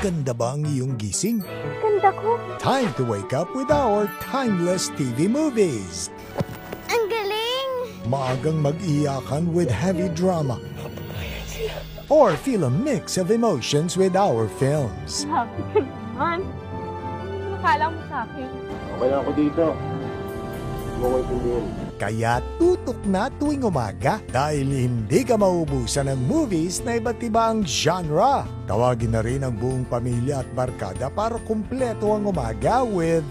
Maganda ba ang iyong gising? Ganda ko. Time to wake up with our timeless TV movies. Ang galing! Maagang mag-iyakan with heavy drama. Or feel a mix of emotions with our films. Happy ka naman. Nakala mo sa akin. Okay lang ako dito. Huwag mo ko itindihin. Kaya tutok na tuwing umaga dahil hindi ka maubusan ng movies na iba't ibang genre. Tawagin na rin ang buong pamilya at barkada para kumpleto ang umaga with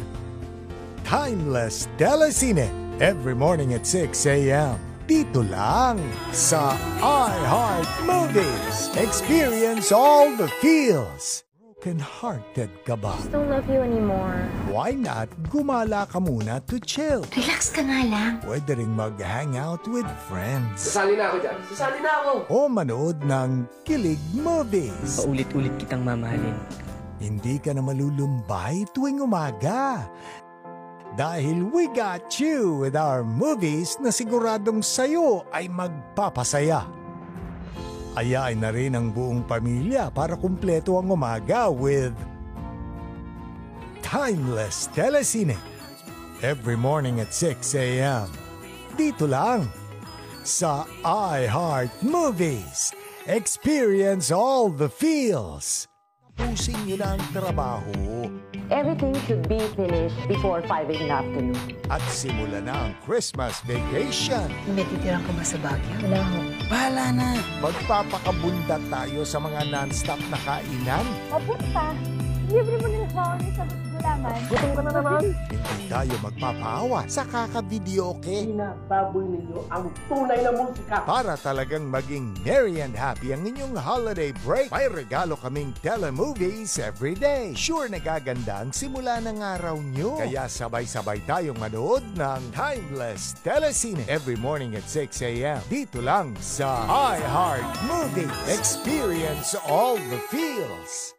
Timeless Telecine every morning at 6 a.m. Dito lang sa iHeart Movies. Experience all the feels. Broken-hearted ka ba? I don't love you anymore. Why not gumala ka muna to chill? Relax ka nga lang. Pwede rin mag-hang out with friends. Sasali na ako dyan. Sasali na ako. O manood ng kilig movies. Paulit-ulit kitang mamahalin. Hindi ka na malulumbay tuwing umaga. Dahil we got you with our movies na siguradong sayo ay magpapasaya. Ayain na rin ang buong pamilya para kumpleto ang umaga with Timeless Telecine every morning at 6 a.m. Dito lang sa iHeart Movies. Experience all the feels. Tapusin niyo na ang trabaho Everything should be finished before 5 in the afternoon. at simula na ang Christmas vacation. May titira ka ba sa Baguio? Wala ho. Bahala na. Magpapakabunda tayo sa mga non-stop na kainan. Papunta. Libre mo nila ako sa gulaman. Gutom ka na naman. Hindi tayo magpapaawa sa kaka-videoke Baboy ninyo ang tunay na musika. para talagang maging merry and happy ang inyong holiday break. May regalo kaming telemovies every day. Sure nagaganda ang simula ng araw nyo. Kaya sabay-sabay tayong manood ng Timeless Telecine every morning at 6 a.m. Dito lang sa iHeart Movies. Experience all the feels.